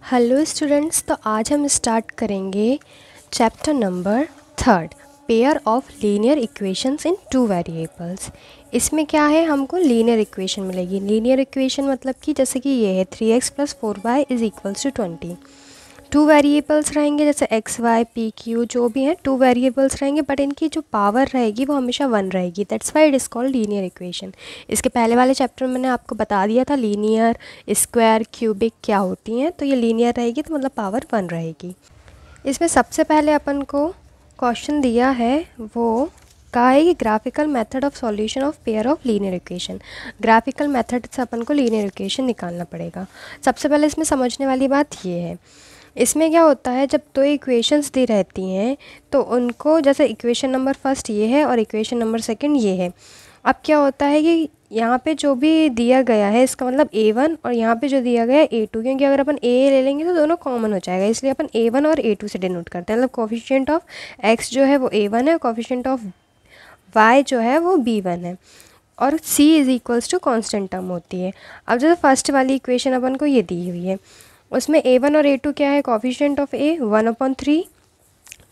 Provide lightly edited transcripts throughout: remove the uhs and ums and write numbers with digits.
Hello students, तो आज हम स्टार्ट करेंगे chapter number 3 pair of linear equations in two variables. इसमें क्या है, हमको लीनियर इक्वेशन मिलेगी। लीनियर इक्वेशन मतलब कि जैसे कि ये है 3x + 4y is equals to 20। Two variables रहेंगे जैसे x y p q जो भी हैं, टू वेरिएबल्स रहेंगे, बट इनकी जो पावर रहेगी वो हमेशा 1 रहेगी। That's why it is called linear equation. इसके पहले वाले चैप्टर में मैंने आपको बता दिया था लीनियर, स्क्वायर, क्यूबिक क्या होती हैं। तो ये लीनियर रहेगी तो मतलब पावर 1 रहेगी। इसमें सबसे पहले अपन को क्वेश्चन दिया है, वो कहा है कि graphical method of solution of pair of linear equation. Graphical method से अपन को लीनियर इक्वेशन निकालना पड़ेगा। सबसे पहले इसमें समझने वाली बात ये है, इसमें क्या होता है, जब दो इक्वेशंस दी रहती हैं तो उनको, जैसे इक्वेशन नंबर फर्स्ट ये है और इक्वेशन नंबर सेकंड ये है। अब क्या होता है कि यहाँ पे जो भी दिया गया है इसका मतलब a1 और यहाँ पे जो दिया गया है a2, क्योंकि अगर अपन a ले लेंगे तो दोनों कॉमन हो जाएगा, इसलिए अपन a1 और a2 से डिनोट करते हैं। मतलब कोफिशिएंट ऑफ x जो है वो a1 है, कोफिशिएंट ऑफ y जो है वो b1 है, और c is equals to constant term होती है। अब जैसे फर्स्ट वाली इक्वेशन अपन को ये दी हुई है, उसमें a1 और a2 क्या है, coefficient of a 1/3,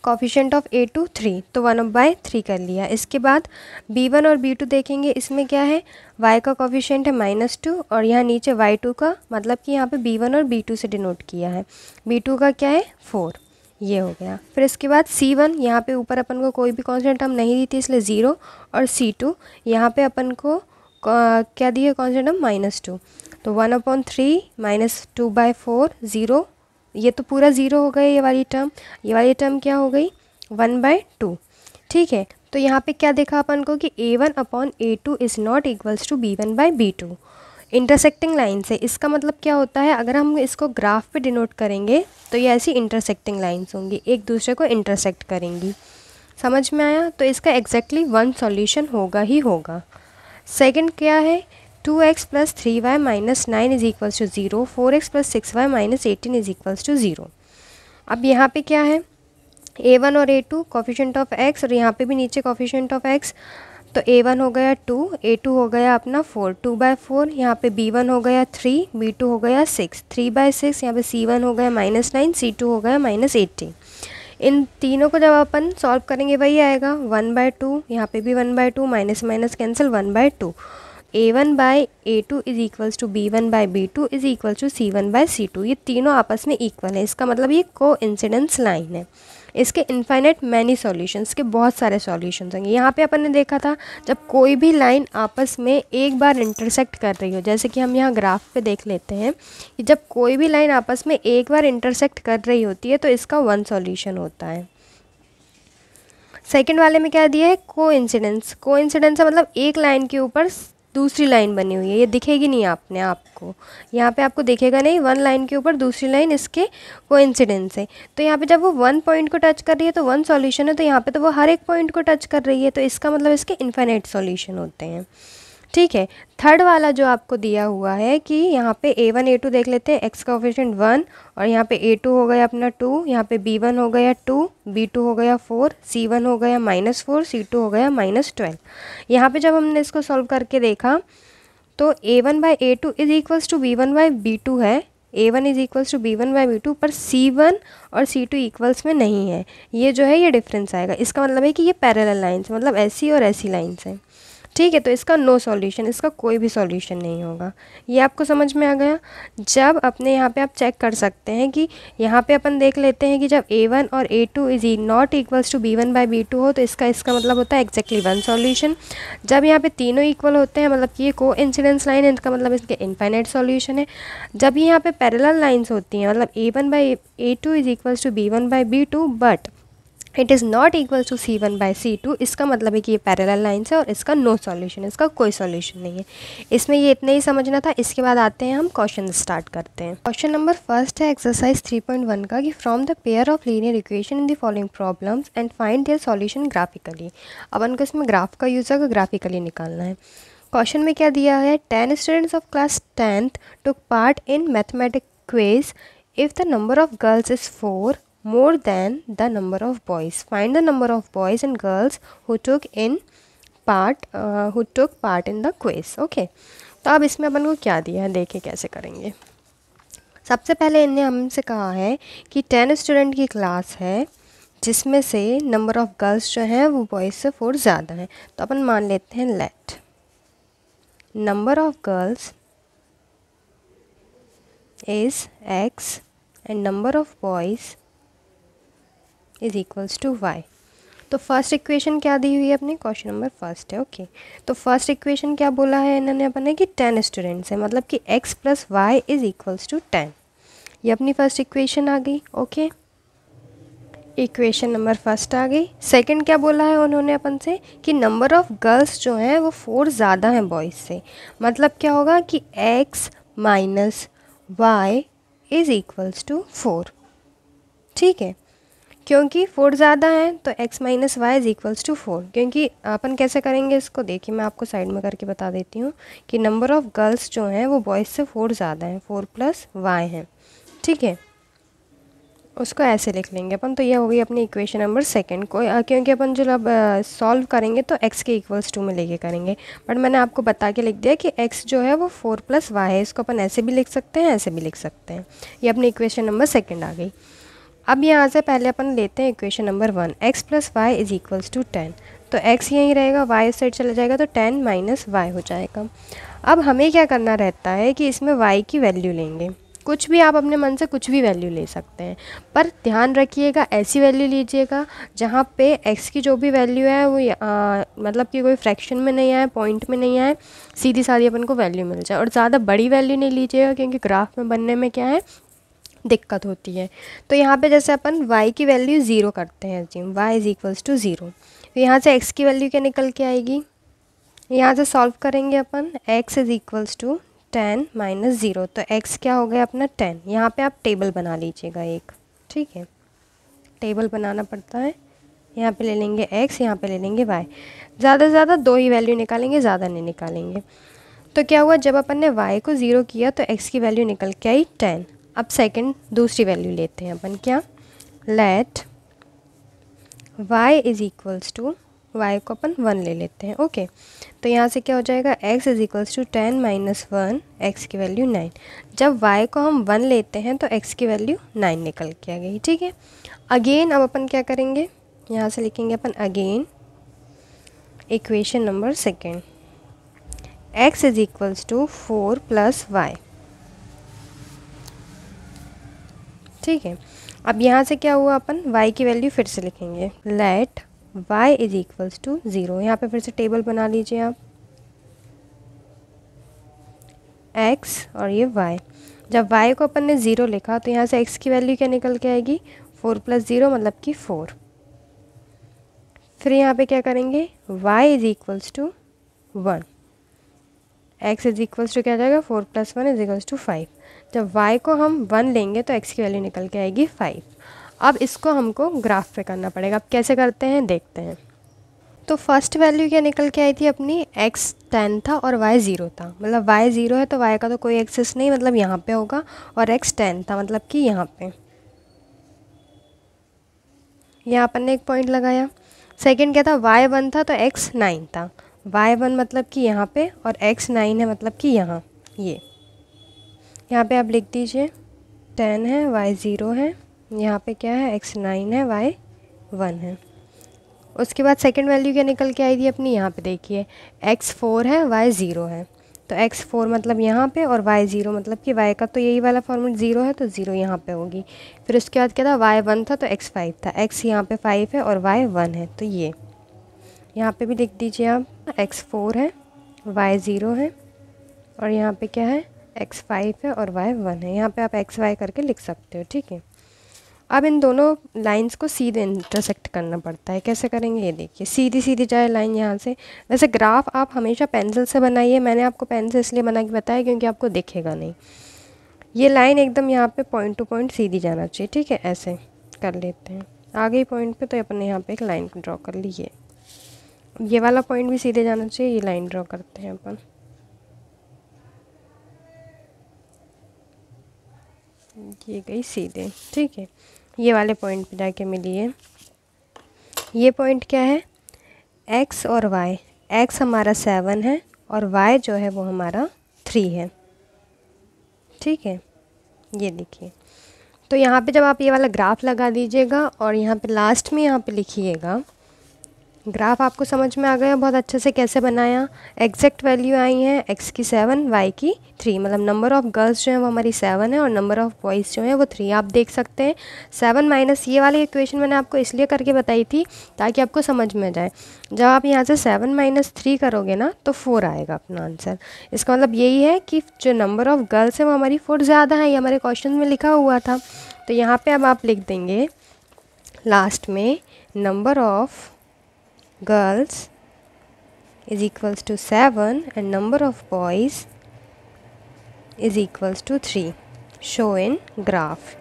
coefficient of a2 3, तो 1/3 कर लिया। इसके बाद b1 और b2 देखेंगे, इसमें क्या है, y का कोफिशिएंट है -2 और यहाँ नीचे y2 का, मतलब कि यहाँ पे b1 और b2 से डिनोट किया है। b2 का क्या है 4, ये हो गया। फिर इसके बाद c1, यहाँ पे ऊपर अपन को कोई भी कॉन्स्टेंट टर्म नहीं दी थी इसलिए 0, और c2 यहाँ पे अपन को क्या दिए कॉन्स्टेंट टर्म -2, तो 1/3 -2/4 0, ये तो पूरा 0 हो गया। ये वाली टर्म क्या हो गई 1/2। ठीक है, तो यहाँ पे क्या देखा अपन को कि a1/a2 is not equals to b1/b2। Intersecting line से इसका मतलब क्या होता है, अगर हम इसको ग्राफ पे डिनोट करेंगे तो ये ऐसी इंटरसेक्टिंग लाइन्स होंगी, एक दूसरे को इंटरसेक्ट करेंगी। समझ में आया? तो इसका एग्जैक्टली 1 सॉल्यूशन होगा ही होगा। सेकंड क्या है, 2x + 3y - 9 is equals to 0, 4x + 6y - 18 is equals to 0। अब यहाँ पे क्या है, a1 और a2 कोफिशिएंट ऑफ x, और यहाँ पे भी नीचे कोफिशिएंट ऑफ x, तो a1 हो गया 2, a2 हो गया अपना 4, 2/4, यहाँ पे b1 हो गया 3, b2 हो गया 6, 3/6, यहाँ पे c1 हो गया -9, c2 हो गया -18। इन तीनों को जब अपन सॉल्व करेंगे वही आएगा 1/2, यहाँ पे भी 1/2, minus minus cancel 1/2। a1/a2 is equals to b1/b2 is equals to c1/c2। ये तीनों आपस में इक्वल है, इसका मतलब ये कोइंसिडेंस लाइन है। इसके इनफाइनाइट मैनी सॉल्यूशंस के बहुत सारे सॉल्यूशंस होंगे। यहाँ पे अपन ने देखा था जब कोई भी लाइन आपस में एक बार इंटरसेक्ट कर रही हो, जैसे कि हम यहाँ ग्राफ पे देख लेते हैं कि जब कोई भी लाइन आपस में एक बार इंटरसेक्ट कर रही होती है तो इसका 1 सॉल्यूशन होता है। सेकंड वाले में क्या दिया है, कोइंसिडेंस। कोइंसिडेंस का मतलब एक लाइन के ऊपर दूसरी लाइन बनी हुई है, ये दिखेगी नहीं आपने आपको, यहाँ पे आपको दिखेगा नहीं, 1 लाइन के ऊपर दूसरी लाइन इसके कोइंसिडेंस है। तो यहाँ पे जब वो 1 पॉइंट को टच कर रही है तो 1 सॉल्यूशन है, तो यहाँ पे तो वो हर एक पॉइंट को टच कर रही है, तो इसका मतलब इसके इनफाइनाइट सॉल्यूशन होते हैं। ठीक है, थर्ड वाला जो आपको दिया हुआ है कि यहाँ पे a1 a2 देख लेते हैं, x का कोफिशिएंट 1, और यहाँ पे a2 हो गया अपना 2, यहाँ पे b1 हो गया 2, b2 हो गया 4, c1 हो गया -4, c2 हो गया -12। यहाँ पे जब हमने इसको सॉल्व करके देखा तो a1/a2 is equals to b1/b2 है, a1 is equals to b1/b2, पर c1 और c2 इक्वल्स में नहीं है, ये जो है ये डिफरेंस आएगा। इसका मतलब है कि ये पैरेलल लाइन्स, मतलब ऐसी और ऐसी लाइन्स हैं। ठीक है, तो इसका नो सॉल्यूशन, इसका कोई भी सॉल्यूशन नहीं होगा। ये आपको समझ में आ गया। जब अपने यहाँ पे आप चेक कर सकते हैं कि यहाँ पे अपन देख लेते हैं कि जब a1 और a2 is not equals to b1/b2 हो तो इसका मतलब होता है एग्जैक्टली 1 सॉल्यूशन। जब यहाँ पे तीनों इक्वल होते हैं, मतलब कि ये कोइंसिडेंस लाइन है, इसका मतलब इसके इनफाइनाइट सॉल्यूशन है। जब यहाँ पे पैरेलल लाइन्स होती हैं, मतलब a1/a2 is equals to b1/b2 but it is not equal to c1/c2, इसका मतलब है कि ये पैरेलल लाइन्स है और इसका नो सॉल्यूशन, इसका कोई सॉल्यूशन नहीं है। इसमें ये इतना ही समझना था। इसके बाद आते हैं हम क्वेश्चन स्टार्ट करते हैं। क्वेश्चन नंबर फर्स्ट है एक्सरसाइज 3.1 का, कि from the pair of linear equation in the following problems and find their solution graphically. अब उनको इसमें ग्राफ का यूज़ होगा, ग्राफिकली निकालना है। क्वेश्चन में क्या दिया है, 10 students of class 10th took part in mathematics quiz. If the number of girls is 4 more than the number of boys, find the number of boys and girls who took part in the quiz. Okay, तो अब इसमें अपन को क्या दिया है, देखें कैसे करेंगे। सबसे पहले इन्हें हमसे कहा है कि 10 स्टूडेंट की क्लास है जिसमें से नंबर ऑफ़ गर्ल्स जो हैं वो बॉयज़ से 4 ज़्यादा हैं। तो अपन मान लेते हैं let number of girls is x and number of boys is equals to y। तो फर्स्ट इक्वेशन क्या दी हुई है अपनी, क्वेश्चन नंबर फर्स्ट है। ओके, तो फर्स्ट इक्वेशन क्या बोला है इन्होंने अपन ने कि 10 स्टूडेंट्स है, मतलब कि x plus y is equals to 10। ये अपनी फर्स्ट इक्वेशन आ गई। ओके, इक्वेशन नंबर फर्स्ट आ गई। सेकंड क्या बोला है उन्होंने अपन से कि नंबर ऑफ़ गर्ल्स जो हैं वो 4 ज़्यादा हैं बॉयज़ से, मतलब क्या होगा कि x minus y is equals to 4। ठीक है, क्योंकि 4 ज़्यादा है तो x minus y is equals to 4। क्योंकि अपन कैसे करेंगे इसको, देखिए मैं आपको साइड में करके बता देती हूँ कि नंबर ऑफ़ गर्ल्स जो हैं वो बॉयज़ से 4 ज़्यादा हैं, 4 प्लस वाई हैं। ठीक है, उसको ऐसे लिख लेंगे अपन। तो ये हो गई अपनी इक्वेशन नंबर सेकंड को, क्योंकि अपन जो अब सॉल्व करेंगे तो x के इक्वल्स टू में लेके करेंगे, बट मैंने आपको बता के लिख दिया कि x जो है वो 4 प्लस वाई है। इसको अपन ऐसे भी लिख सकते हैं, ऐसे भी लिख सकते हैं। ये अपनी इक्वेशन नंबर सेकंड आ गई। अब यहाँ से पहले अपन लेते हैं equation number 1, x plus y is equals to 10। तो x यहीं रहेगा, y इस साइड चला जाएगा तो 10 माइनस वाई हो जाएगा। अब हमें क्या करना रहता है कि इसमें y की वैल्यू लेंगे। कुछ भी आप अपने मन से कुछ भी वैल्यू ले सकते हैं, पर ध्यान रखिएगा ऐसी वैल्यू लीजिएगा जहाँ पे x की जो भी वैल्यू है वो मतलब कि कोई फ्रैक्शन में नहीं आए, पॉइंट में नहीं आए, सीधी सादी अपन को वैल्यू मिल जाए। और ज़्यादा बड़ी वैल्यू नहीं लीजिएगा क्योंकि ग्राफ में बनने में क्या है, दिक्कत होती है। तो यहाँ पे जैसे अपन y की वैल्यू 0 करते हैं, assume y is equals to 0, तो यहाँ से x की वैल्यू क्या निकल के आएगी, यहाँ से सॉल्व करेंगे अपन, x is equals to 10 minus 0। तो x क्या हो गया अपना 10। यहाँ पे आप टेबल बना लीजिएगा एक, ठीक है, टेबल बनाना पड़ता है। यहाँ पे ले लेंगे x, यहाँ पे ले लेंगे y। ज़्यादा से ज़्यादा 2 ही वैल्यू निकालेंगे, ज़्यादा नहीं निकालेंगे। तो क्या हुआ, जब अपन ने y को 0 किया तो x की वैल्यू निकल के आई 10। अब सेकंड दूसरी वैल्यू लेते हैं अपन, क्या, let y is equals to, y को अपन 1 ले लेते हैं। ओके, तो यहाँ से क्या हो जाएगा, x is equals to 10 minus 1, x की वैल्यू 9। जब y को हम 1 लेते हैं तो x की वैल्यू 9 निकल के आ गई। ठीक है, अगेन अब अपन क्या करेंगे, यहाँ से लिखेंगे अपन again equation number second, x is equals to 4 plus y. ठीक है, अब यहाँ से क्या हुआ, अपन y की वैल्यू फिर से लिखेंगे, let y is equals to 0। यहाँ पे फिर से टेबल बना लीजिए आप, x और ये y। जब y को अपन ने 0 लिखा तो यहाँ से x की वैल्यू क्या निकल के आएगी, 4 प्लस 0 मतलब कि 4। फिर यहाँ पे क्या करेंगे, y is equals to 1, x is equals to क्या जाएगा, 4 प्लस 1 इज इक्वल्स टू 5। जब y को हम 1 लेंगे तो x की वैल्यू निकल के आएगी 5। अब इसको हमको ग्राफ पे करना पड़ेगा। अब कैसे करते हैं देखते हैं। तो फर्स्ट वैल्यू क्या निकल के आई थी अपनी, x 10 था और y 0 था, मतलब y 0 है तो y का तो कोई एक्सेस नहीं, मतलब यहाँ पे होगा, और x 10 था मतलब कि यहाँ पे, यहाँ अपन ने एक पॉइंट लगाया। सेकंड क्या था, y 1 था तो x 9 था, y 1 मतलब कि यहाँ पे, और x 9 है मतलब कि यहाँ, ये यहाँ पे आप लिख दीजिए 10 है, y 0 है, यहाँ पे क्या है, x 9 है, y 1 है। उसके बाद सेकंड वैल्यू क्या निकल के आई थी अपनी, यहाँ पे देखिए x 4 है, y 0 है, तो x 4 मतलब यहाँ पे, और y 0 मतलब कि y का तो यही वाला फॉर्मेट 0 है तो 0 यहाँ पे होगी। फिर उसके बाद क्या था, y 1 था तो x 5 था, x यहाँ पे 5 है और y 1 है, तो ये यहाँ पे भी लिख दीजिए आप, x 4 है, y 0 है, और यहाँ पे क्या है, x 5 है और y 1 है। यहाँ पे आप x y करके लिख सकते हो। ठीक है, अब इन दोनों लाइंस को सीधे इंटरसेक्ट करना पड़ता है। कैसे करेंगे, ये देखिए, सीधी सीधी जाए लाइन यहाँ से। वैसे ग्राफ आप हमेशा पेंसिल से बनाइए, मैंने आपको पेन से इसलिए बना के बताया क्योंकि आपको दिखेगा नहीं। ये लाइन एकदम यहाँ पे पॉइंट टू पॉइंट सीधी जाना चाहिए। ठीक है, ऐसे कर लेते हैं। आ गई पॉइंट पे तो अपन ने यहाँ पे एक लाइन ड्रॉ कर ली है। ये वाला पॉइंट भी सीधे जाना चाहिए, ये लाइन ड्रॉ करते हैं अपन। ये गई सीधे। ठीक है, ये वाले पॉइंट पे जाके मिली है। ये पॉइंट क्या है, x और y। x हमारा 7 है और y जो है वो हमारा 3 है। ठीक है, ये देखिए। तो यहाँ पे जब आप ये वाला ग्राफ लगा दीजिएगा और यहाँ पे लास्ट में यहाँ पे लिखिएगा, ग्राफ आपको समझ में आ गया बहुत अच्छे से कैसे बनाया। एग्जैक्ट वैल्यू आई है x की 7 y की 3, मतलब नंबर ऑफ़ गर्ल्स जो है वो हमारी 7 है और नंबर ऑफ़ बॉयज़ जो है वो 3। आप देख सकते हैं 7 माइनस ये वाली इक्वेशन मैंने आपको इसलिए करके बताई थी ताकि आपको समझ में जाए। जब आप यहाँ से 7 माइनस 3 करोगे ना तो 4 आएगा अपना आंसर। इसका मतलब यही है कि जो नंबर ऑफ़ गर्ल्स है वो हमारी 4 ज़्यादा है, ये हमारे क्वेश्चन में लिखा हुआ था। तो यहाँ पर अब आप लिख देंगे लास्ट में number of girls is equals to 7 and number of boys is equals to 3. Show in graph.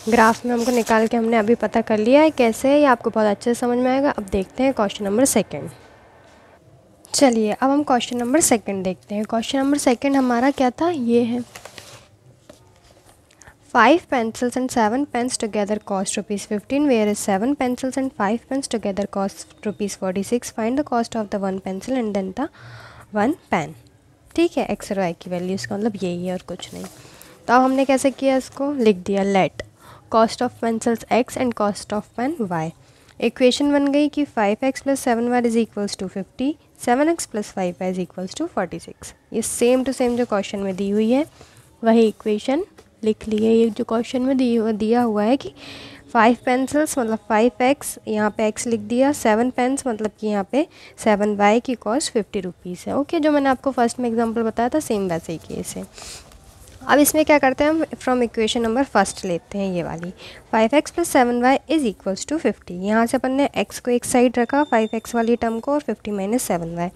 Graph में हमको निकाल के हमने अभी पता कर लिया है कैसे है, ये आपको बहुत अच्छे से समझ में आएगा। अब देखते हैं क्वेश्चन नंबर सेकंड। चलिए अब हम क्वेश्चन नंबर सेकंड देखते हैं। क्वेश्चन नंबर सेकंड हमारा क्या था, ये है 5 pencils and 7 pens together cost rupees 15, whereas 7 pencils and 5 pens together cost rupees 46. Find the cost of the 1 pencil and then the 1 pen. ठीक है, x और y की वैल्यू, इसका मतलब यही है और कुछ नहीं। तो अब हमने कैसे किया, इसको लिख दिया let cost of pencils x and cost of pen y। Equation बन गई कि 5x plus 7y is equals to 50, 7x plus 5y is equals to 46। ये सेम टू सेम जो क्वेश्चन में दी हुई है वही इक्वेशन लिख लिए। ये जो क्वेश्चन में दिया हुआ है कि 5 पेंसिल्स मतलब 5x, यहाँ पे x लिख दिया, 7 पेन्स मतलब कि यहाँ पे 7y की कॉस्ट 50 रुपीज़ है। ओके, जो मैंने आपको फर्स्ट में एग्जांपल बताया था सेम वैसे ही केस है। अब इसमें क्या करते हैं, हम फ्रॉम इक्वेशन नंबर फर्स्ट लेते हैं ये वाली 5x plus 7y is equals to 50। यहाँ से अपन ने x को एक साइड रखा 5x वाली टर्म को और 50 माइनस 7y।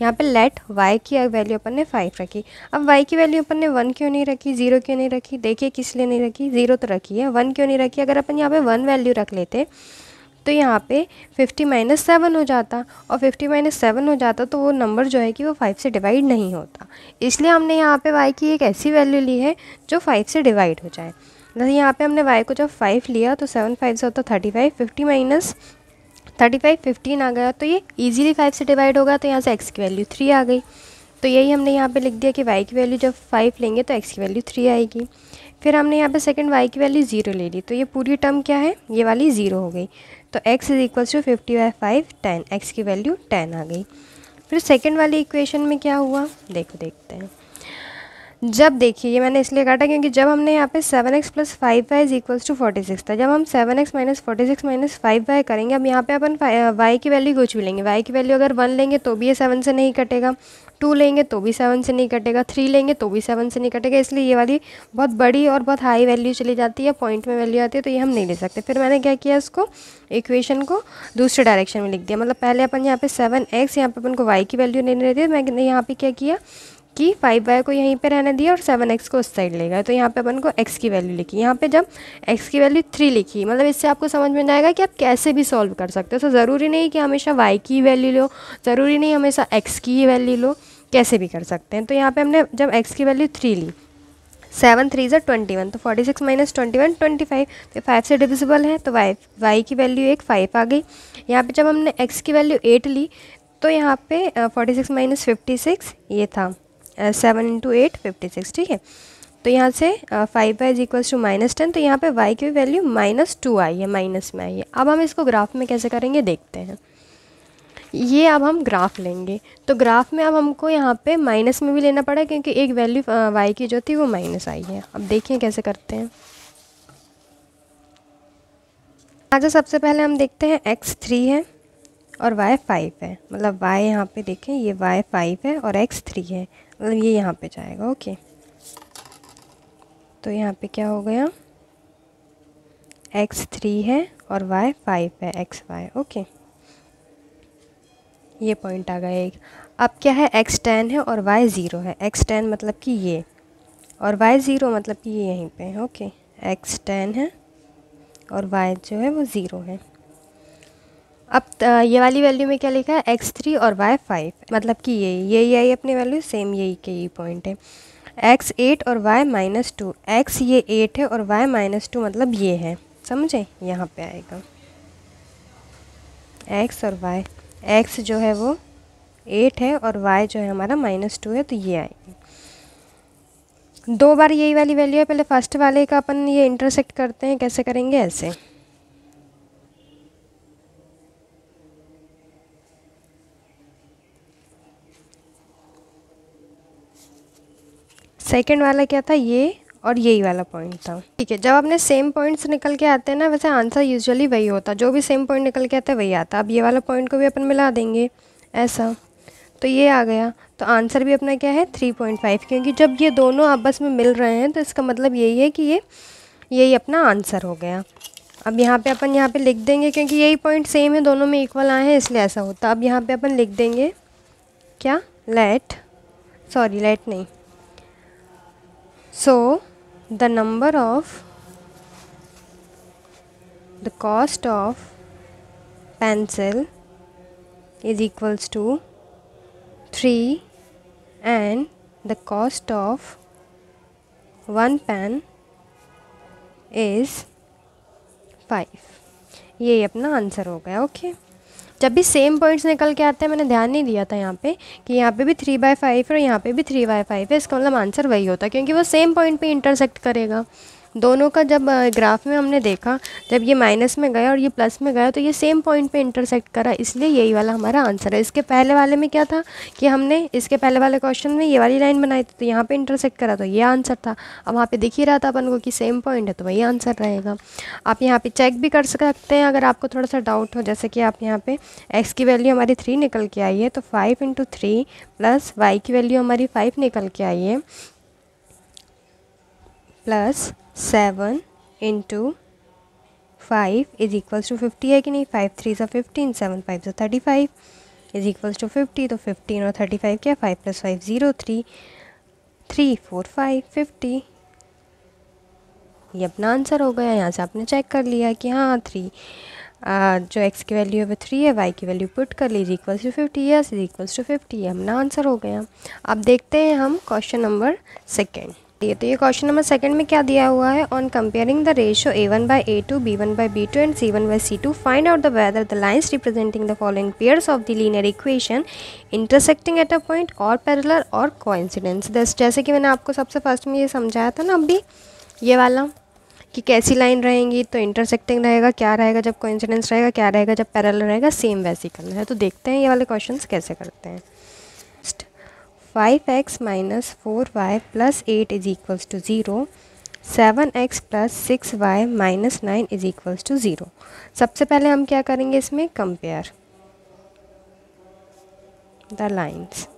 यहाँ पे लेट y की वैल्यू अपन ने 5 रखी। अब y की वैल्यू अपन ने 1 क्यों नहीं रखी, 0 क्यों नहीं रखी, देखिए किस लिए नहीं रखी, 0 तो रखी है, 1 क्यों नहीं रखी। अगर अपन यहाँ पे 1 वैल्यू रख लेते तो यहाँ पे 50 माइनस 7 हो जाता, और 50 माइनस 7 हो जाता तो वो नंबर जो है कि वो 5 से डिवाइड नहीं होता। इसलिए हमने यहाँ पे y की एक ऐसी वैल्यू ली है जो 5 से डिवाइड हो जाए। जैसे यहाँ पे हमने y को जब 5 लिया तो 7 5 से होता 35, 50 माइनस 35 15 आ गया, तो ये इजीली 5 से डिवाइड होगा, तो यहाँ से x की वैल्यू 3 आ गई। तो यही हमने यहाँ पे लिख दिया कि y की वैल्यू जब 5 लेंगे तो x की वैल्यू 3 आएगी। फिर हमने यहाँ पे सेकंड y की वैल्यू 0 ले ली, तो ये पूरी टर्म क्या है, ये वाली 0 हो गई। तो x is equals to 50/5 10, x की वैल्यू 10 आ गई। फिर सेकंड वाली इक्वेशन में क्या हुआ, देखते हैं। जब देखिए ये मैंने इसलिए काटा क्योंकि जब हमने यहाँ पे 7x plus 5y is equals to 46 था, जब हम 7x माइनस 46 माइनस 5y करेंगे, अब यहाँ पे अपन y की वैल्यू कुछ भी लेंगे, y की वैल्यू अगर 1 लेंगे तो भी ये 7 से नहीं कटेगा, 2 लेंगे तो भी 7 से नहीं कटेगा, 3 लेंगे तो भी 7 से नहीं कटेगा, इसलिए ये वाली बहुत बड़ी और बहुत हाई वैल्यू चली जाती है, पॉइंट में वैल्यू आती है, तो ये हम नहीं ले सकते। फिर मैंने क्या किया, इसको इक्वेशन को दूसरे डायरेक्शन में लिख दिया। मतलब पहले अपन यहाँ पे 7x, यहाँ पे अपन को y की वैल्यू नहीं रहती है, मैंने यहाँ पे क्या किया कि 5y को यहीं पे रहने दिया और 7x को उस साइड ले गए, तो यहाँ पे अपन को x की वैल्यू लिखी। यहाँ पे जब x की वैल्यू 3 लिखी, मतलब इससे आपको समझ में जाएगा कि आप कैसे भी सॉल्व कर सकते हो। तो ज़रूरी नहीं कि हमेशा y की वैल्यू लो, ज़रूरी नहीं हमेशा x की ही वैल्यू लो, कैसे भी कर सकते हैं। तो यहाँ पर हमने जब x की वैल्यू 3 ली, 7 3 ज़ा 21, तो 46 माइनस 21 25, तो 5 से डिविजिबल है, तो y की वैल्यू एक 5 आ गई। यहाँ पे जब हमने x की वैल्यू 8 ली, तो यहाँ पे 46 माइनस 56 ये था 7 इंटू 8 56, ठीक है। तो यहाँ से 5y इज इक्वल्स टू -10, तो यहाँ पे y की वैल्यू -2 आई है, माइनस में आई है। अब हम इसको ग्राफ में कैसे करेंगे देखते हैं। ये अब हम ग्राफ लेंगे, तो ग्राफ में अब हमको यहाँ पे माइनस में भी लेना पड़ा क्योंकि एक वैल्यू y की जो थी वो माइनस आई है। अब देखिए कैसे करते हैं। आज सबसे पहले हम देखते हैं x 3 है और y 5 है, मतलब y यहाँ पे देखें ये y 5 है और x 3 है, मतलब ये यहाँ पे जाएगा। ओके, तो यहाँ पे क्या हो गया, x 3 है और y 5 है, xy। ओके, ये पॉइंट आ गया एक। अब क्या है, x 10 है और y 0 है, x 10 मतलब कि ये, और y 0 मतलब कि ये यहीं पे है। ओके, x 10 है और y जो है वो 0 है। अब ये वाली वैल्यू में क्या लिखा है, x3 और y 5, मतलब कि यही आई अपनी वैल्यू, सेम यही के ये पॉइंट है। x 8 और y -2, x ये 8 है और y -2 मतलब ये है, समझे, यहाँ पे आएगा x और y, x जो है वो 8 है और y जो है हमारा -2 है, तो ये आएगी। दो बार यही वाली वैल्यू है, पहले फर्स्ट वाले का अपन ये इंटरसेक्ट करते हैं। कैसे करेंगे? ऐसे। सेकंड वाला क्या था? ये और यही वाला पॉइंट था। ठीक है, जब अपने सेम पॉइंट्स निकल के आते हैं ना, वैसे आंसर यूजुअली वही होता, जो भी सेम पॉइंट निकल के आता है वही आता। अब ये वाला पॉइंट को भी अपन मिला देंगे ऐसा, तो ये आ गया। तो आंसर भी अपना क्या है? 3.5, क्योंकि जब ये दोनों आपस में मिल रहे हैं तो इसका मतलब यही है कि यही अपना आंसर हो गया। अब यहाँ पे अपन यहाँ पे लिख देंगे, क्योंकि यही पॉइंट सेम है, दोनों में इक्वल आए हैं, इसलिए ऐसा होता। अब यहाँ पे अपन लिख देंगे क्या? लेट नहीं, so the number of the cost of pencil is equals to 3 and the cost of one pen is 5। ये अपना आंसर हो गया। ओके, जब भी सेम पॉइंट्स निकल के आते हैं, मैंने ध्यान नहीं दिया था यहाँ पे कि यहाँ पे भी 3/5 है और यहाँ पे भी 3/5 है, इसका मतलब आंसर वही होता है, क्योंकि वो सेम पॉइंट पे इंटरसेक्ट करेगा। दोनों का जब ग्राफ में हमने देखा, जब ये माइनस में गया और ये प्लस में गया, तो ये सेम पॉइंट पे इंटरसेक्ट करा, इसलिए यही वाला हमारा आंसर है। इसके पहले वाले में क्या था कि हमने इसके पहले वाले क्वेश्चन में ये वाली लाइन बनाई थी, तो यहाँ पे इंटरसेक्ट करा, तो ये आंसर था। अब वहाँ पे दिख ही रहा था अपन को कि सेम पॉइंट है, तो वही आंसर रहेगा। आप यहाँ पे चेक भी कर सकते हैं अगर आपको थोड़ा सा डाउट हो, जैसे कि आप यहाँ पे x की वैल्यू हमारी 3 निकल के आई है, तो 5 × 3 प्लस y की वैल्यू हमारी 5 निकल के आई है, प्लस 7 × 5 इज इक्वल्स टू 50 है कि नहीं? 5 3 सा 15, 7 5 सा 35 इज इक्वल्स टू 50। तो 15 और 35 क्या? 5 + 5 0, 3 4 5 50। ये अपना आंसर हो गया। यहाँ से आपने चेक कर लिया कि हाँ 3 जो x की वैल्यू है वो 3 है, y की वैल्यू पुट कर ली, is equals to 50, yes is equals to 50। ये अपना आंसर हो गया। अब देखते हैं हम क्वेश्चन नंबर सेकेंड। तो ये क्वेश्चन नंबर सेकंड में क्या दिया हुआ है? On comparing the ratio a1/a2, b1/b2 and c1/c2 find out the whether the lines representing the following pairs of the linear equation intersecting at a point और parallel और coincidence. जैसे कि मैंने आपको सबसे फर्स्ट में ये समझाया था ना अभी, ये वाला कि कैसी लाइन रहेंगी, तो इंटरसेक्टिंग रहेगा, क्या रहेगा जब कोइंसिडेंस रहेगा, क्या रहेगा जब पैरेलल रहेगा, सेम वैसे ही करना है। तो देखते हैं ये वाले क्वेश्चंस कैसे करते हैं। 5x - 4y + 8 is equals to 0, 7x + 6y - 9 is equals to 0। सबसे पहले हम क्या करेंगे इसमें? Compare the lines.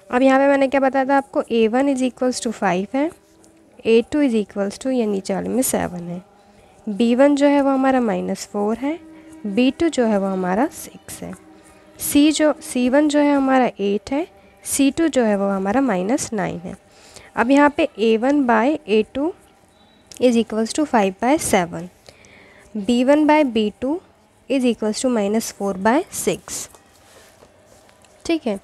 अब यहाँ पे मैंने क्या बताया था आपको? a1 इज इक्वल्स टू 5 है, a2 इज इक्वल्स टू, ये नीचे वाले में 7 है, b1 जो है वो हमारा -4 है, b2 जो है वो हमारा 6 है, c1 जो है हमारा 8 है, c2 जो है वो हमारा -9 है। अब यहाँ पे a1/a2 is equals to 5/7, b1/b2 is equals to -4/6, ठीक है,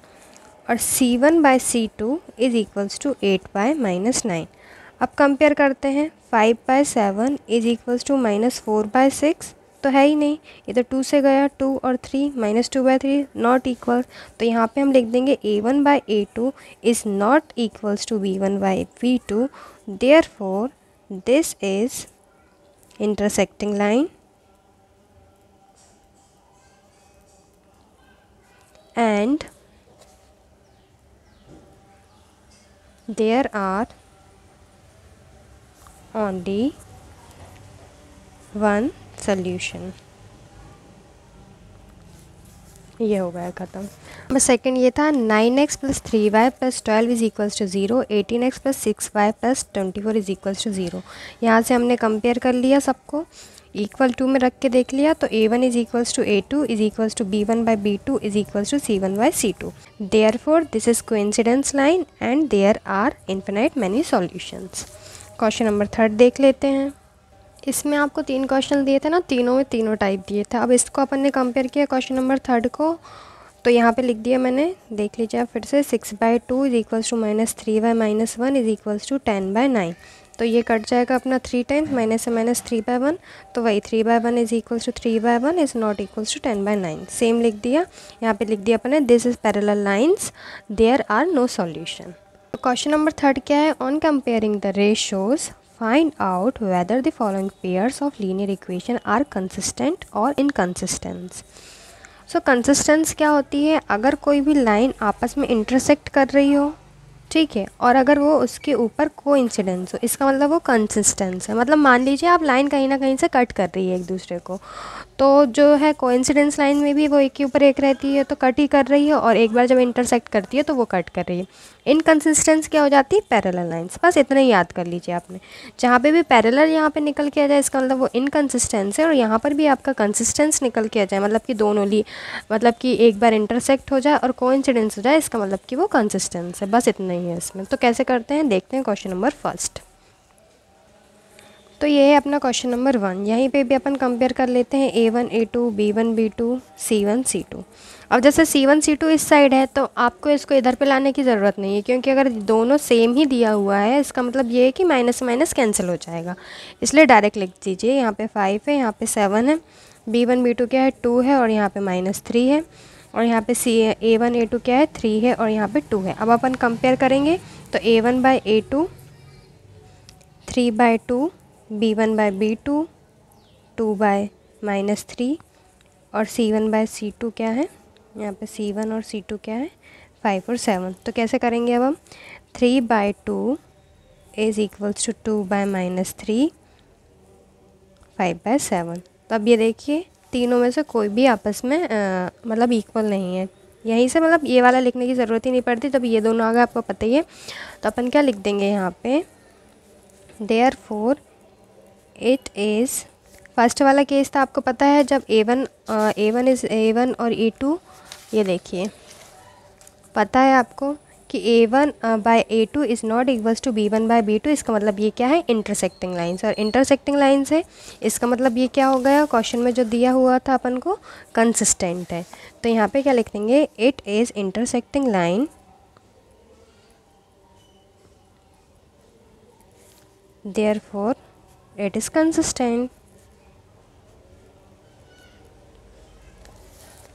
और c1/c2 इज इक्वल्स टू 8/-9। अब कंपेयर करते हैं, 5/7 इज इक्वल्स टू -4/6 तो है ही नहीं, इधर 2 से गया 2 और 3, -2/3 नॉट इक्वल। तो यहाँ पे हम लिख देंगे a1/a2 is not equals to b1/b2, therefore this is intersecting line and there are only one solution। ये हो गया ख़त्म। नंबर सेकंड ये था 9x + 3y + 12 is equals to 0, 18x + 6y + 24 is equals to 0। यहाँ से हमने कंपेयर कर लिया, सबको इक्वल टू में रख के देख लिया, तो a1 is equals to a2 is equals to b1/b2 is equals to c1/c2। Therefore this is coincidence line and there are infinite many solutions. Question number third देख लेते हैं। इसमें आपको 3 क्वेश्चन दिए थे ना, तीनों में तीनों टाइप दिए थे। अब इसको अपन ने कंपेयर किया क्वेश्चन नंबर थर्ड को, तो यहाँ पे लिख दिया मैंने, देख लीजिए आप फिर से, 6/2 is equals to -3y - 1 is equals to 10/9। तो ये कट जाएगा अपना 3 टाइम्स, माइनस से माइनस 3/1, तो वही 3/1 is equals to 3/1 is not equals to 10/9। Same लिख दिया, यहाँ पे लिख दिया अपने, this is parallel lines, there are no solution. Question number 3 क्या है, on comparing the ratios find out whether the following pairs of linear equation are consistent और इनकंसिस्टेंट। सो कंसिस्टेंस क्या होती है, अगर कोई भी लाइन आपस में इंटरसेक्ट कर रही हो, ठीक है, और अगर वो उसके ऊपर कोइंसिडेंस हो, इसका मतलब वो कंसिस्टेंस है। मतलब मान लीजिए आप लाइन कहीं ना कहीं से कट कर रही है एक दूसरे को, तो जो है कोइंसिडेंस लाइन में भी वो एक के ऊपर एक रहती है तो कट ही कर रही है, और एक बार जब इंटरसेक्ट करती है तो वो कट कर रही है। इनकंसिस्टेंस क्या हो जाती है, पैरेलल लाइंस। बस इतना ही याद कर लीजिए आपने, जहाँ पे भी पैरेलल यहाँ पे निकल के आ जाए इसका मतलब वो इनकंसिस्टेंस है, और यहाँ पर भी आपका कंसिस्टेंस निकल के आ जाए मतलब कि दोनों मतलब कि एक बार इंटरसेक्ट हो जाए और कोइंसिडेंस हो जाए, इसका मतलब कि वो कंसिस्टेंस है। बस इतना ही है इसमें। तो कैसे करते हैं देखते हैं क्वेश्चन नंबर 1। तो ये है अपना क्वेश्चन नंबर 1। यहीं पे भी अपन कंपेयर कर लेते हैं A1 A2 B1 B2 C1 C2। अब जैसे C1 C2 इस साइड है तो आपको इसको इधर पे लाने की ज़रूरत नहीं है, क्योंकि अगर दोनों सेम ही दिया हुआ है इसका मतलब ये है कि माइनस से माइनस कैंसिल हो जाएगा, इसलिए डायरेक्ट लिख दीजिए। यहाँ पे 5 है, यहाँ पे 7 है, B1 B2 क्या है 2 है और यहाँ पे -3 है, और यहाँ पे A1 A2 क्या है 3 है और यहाँ पे 2 है। अब अपन कंपेयर करेंगे तो A1/A2 3/2, B1/B2 2/-3 और C1/C2 क्या है, यहाँ पे C1 और C2 क्या है 5 और 7। तो कैसे करेंगे अब हम, 3/2 इज़ इक्वल्स टू 2/-3 5/7। तो अब ये देखिए तीनों में से कोई भी आपस में मतलब इक्वल नहीं है। यहीं से मतलब ये वाला लिखने की ज़रूरत ही नहीं पड़ती, तब ये दोनों आ गए आपको पता ही है। तो अपन क्या लिख देंगे यहाँ पे, देयरफॉर इट इज़, फर्स्ट वाला केस था आपको पता है जब A1 और A2, ये देखिए पता है आपको कि A1/A2 is not equals to B1/B2। इसका मतलब ये क्या है, इंटरसेक्टिंग लाइन्स, और इंटरसेक्टिंग लाइन्स है इसका मतलब ये क्या हो गया, क्वेश्चन में जो दिया हुआ था अपन को कंसिस्टेंट है। तो यहाँ पे क्या लिख देंगे, it is intersecting line therefore it is consistent.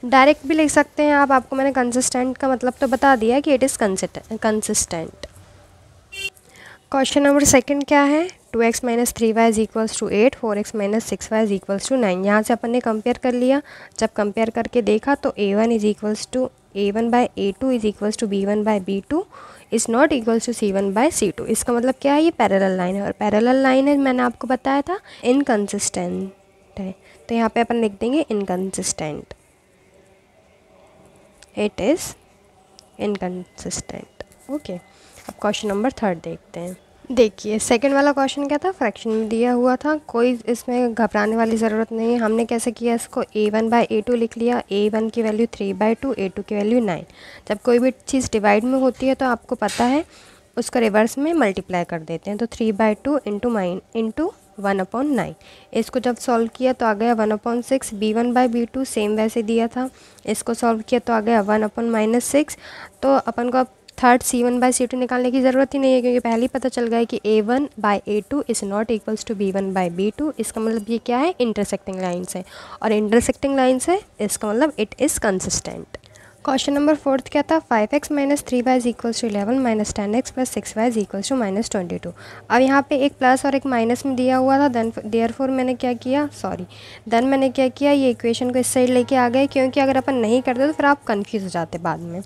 Direct भी लिख सकते हैं आप, आपको मैंने कंसिस्टेंट का मतलब तो बता दिया कि it is consistent. Question number 2 क्या है, 2x - 3y is equals to 8, 4x - 6y is equals to 9। यहाँ से अपन ने कंपेयर कर लिया, जब कंपेयर करके देखा तो A1 is equals to A1/A2 is equals to B1/B2 is not equals to C1/C2। इसका मतलब क्या है, ये पैरेलल लाइन है, और पैरेलल लाइन है मैंने आपको बताया था इनकंसिस्टेंट है। तो यहाँ पे अपन लिख देंगे inconsistent, it is inconsistent. Okay, अब क्वेश्चन नंबर 3 देखते हैं। देखिए सेकंड वाला क्वेश्चन क्या था, फ्रैक्शन में दिया हुआ था, कोई इसमें घबराने वाली ज़रूरत नहीं है। हमने कैसे किया इसको, A1/A2 लिख लिया, A1 की वैल्यू 3/2, A2 की वैल्यू 9। जब कोई भी चीज़ डिवाइड में होती है तो आपको पता है उसका रिवर्स में मल्टीप्लाई कर देते हैं। तो 3/2 इंटू 1/9। इसको जब सॉल्व किया तो आ गया 1/6। B1/B2 सेम वैसे दिया था, इसको सॉल्व किया तो आ गया 1/-6। तो अपन को अब थर्ड C1/C2 निकालने की ज़रूरत ही नहीं है, क्योंकि पहले ही पता चल गया कि A1/A2 is not equals to B1/B2। इसका मतलब ये क्या है, इंटरसेक्टिंग लाइन्स है, और इंटरसेक्टिंग लाइन्स है इसका मतलब it is consistent. Question number 4 क्या था, 5x - 3y is equals to 11 - 10x + 6y is equals to -22। अब यहाँ पे एक प्लस और एक माइनस में दिया हुआ था, देयरफॉर मैंने क्या किया, मैंने क्या किया, ये इक्वेशन को इस साइड लेके आ गए, क्योंकि अगर अपन नहीं करते तो फिर आप कंफ्यूज हो जाते बाद में।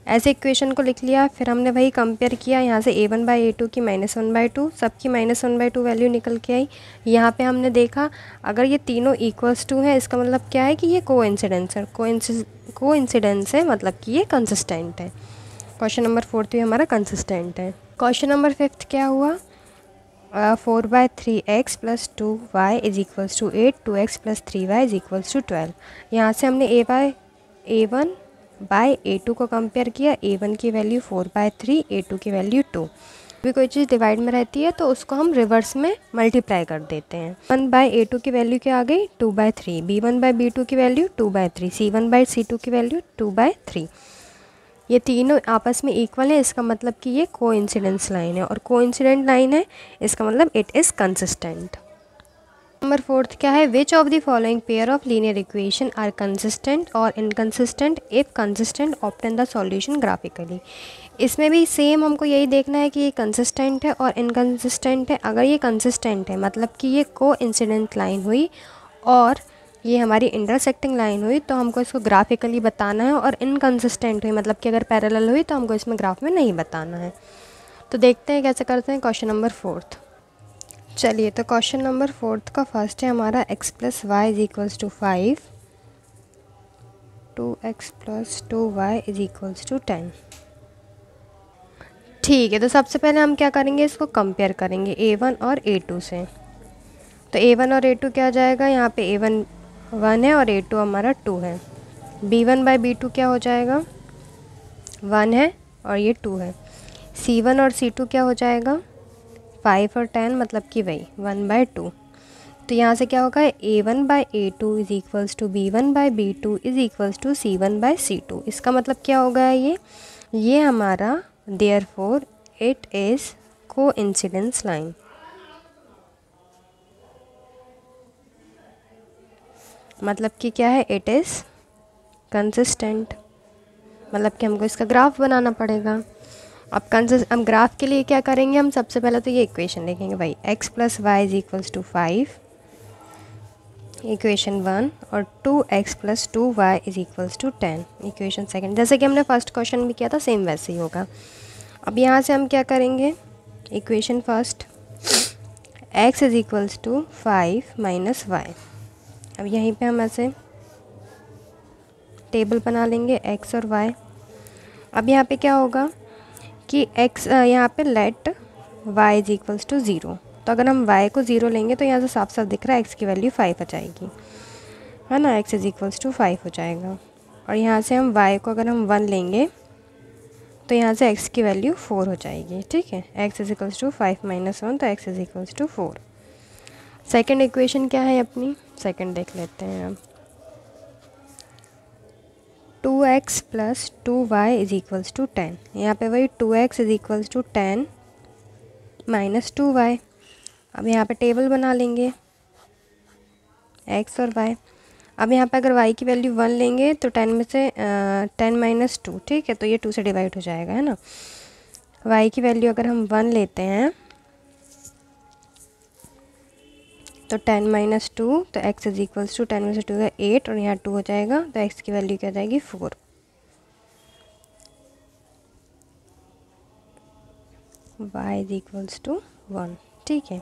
ऐसे इक्वेशन को लिख लिया, फिर हमने वही कंपेयर किया, यहाँ से A1/A2 की -1/2, सबकी -1/2 वैल्यू निकल के आई। यहाँ पे हमने देखा अगर ये तीनों इक्वल्स टू है इसका मतलब क्या है कि ये कोइंसिडेंस है, कोइंसिडेंस है मतलब कि ये कंसिस्टेंट है। क्वेश्चन नंबर 4 भी हमारा कंसिस्टेंट है। क्वेश्चन नंबर 5 क्या हुआ, 4/3x + 2y is equals to 8, 2x + 3y is equals to 12। यहाँ से हमने A1/A2 को कंपेयर किया, A1 की वैल्यू 4/3, A2 की वैल्यू 2। भी कोई चीज़ डिवाइड में रहती है तो उसको हम रिवर्स में मल्टीप्लाई कर देते हैं। 1/A2 की वैल्यू क्या आ गई, 2/3, B1/B2 की वैल्यू 2/3, C1/C2 की वैल्यू 2/3। ये तीनों आपस में इक्वल है, इसका मतलब कि ये कोइंसिडेंस लाइन है, और कोइंसिडेंट लाइन है इसका मतलब इट इज़ कंसिस्टेंट। नंबर 4 क्या है, which of the following pair of linear equation are consistent और inconsistent, if consistent obtain the solution graphically. इसमें भी सेम हमको यही देखना है कि ये कंसिस्टेंट है और इनकंसिस्टेंट है। अगर ये कंसिस्टेंट है मतलब कि ये कोइंसिडेंट लाइन हुई और ये हमारी इंटरसेक्टिंग लाइन हुई तो हमको इसको ग्राफिकली बताना है, और इनकंसिस्टेंट हुई मतलब कि अगर पैरेलल हुई तो हमको इसमें ग्राफ में नहीं बताना है। तो देखते हैं कैसे करते हैं क्वेश्चन नंबर 4। चलिए, तो क्वेश्चन नंबर 4 का फर्स्ट है हमारा x + y = 5, 2x + 2y = 10। ठीक है, तो सबसे पहले हम क्या करेंगे, इसको कंपेयर करेंगे a1 और a2 से। तो a1 और a2 क्या आ जाएगा, यहाँ पे a1 1 है और a2 हमारा 2 है। b1/b2 क्या हो जाएगा, 1 है और ये 2 है। c1 और c2 क्या हो जाएगा, 5 और 10 मतलब कि वही 1/2। तो यहाँ से क्या होगा, a1/a2 = b1/b2 = c1/c2। इसका मतलब क्या होगा, ये हमारा therefore it is coincidence line. मतलब कि क्या है, इट इज़ कंसिस्टेंट, मतलब कि हमको इसका ग्राफ बनाना पड़ेगा। अब ग्राफ के लिए क्या करेंगे, हम सबसे पहले तो ये इक्वेशन लिखेंगे भाई, x + y = 5 इक्वेशन 1 और 2x + 2y = 10 इक्वेशन सेकंड। जैसे कि हमने फर्स्ट क्वेश्चन भी किया था सेम वैसे ही होगा। अब यहाँ से हम क्या करेंगे, इक्वेशन फर्स्ट x = 5 - y। अब यहीं पे हम ऐसे टेबल बना लेंगे x और y। अब यहाँ पे क्या होगा कि x यहाँ पे लेट y = 0। तो अगर हम y को 0 लेंगे तो यहाँ से साफ साफ दिख रहा है x की वैल्यू 5 आ जाएगी, है ना, x = 5 हो जाएगा। और यहाँ से हम y को अगर हम 1 लेंगे तो यहाँ से x की वैल्यू 4 हो जाएगी। ठीक है, x = 5 - 1 तो x = 4। सेकेंड इक्वेशन क्या है अपनी, सेकेंड देख लेते हैं हम। 2x + 2y = 10। यहाँ पे वही 2x = 10 - 2y। अब यहाँ पे टेबल बना लेंगे x और y। अब यहाँ पे अगर y की वैल्यू 1 लेंगे तो 10 में से 10 - 2, ठीक है, तो ये 2 से डिवाइड हो जाएगा, है ना। y की वैल्यू अगर हम 1 लेते हैं तो 10 - 2 तो x = 10 में से 2 है 8 और यहाँ 2 हो जाएगा, तो x की वैल्यू क्या हो जाएगी 4। y = 1। ठीक है,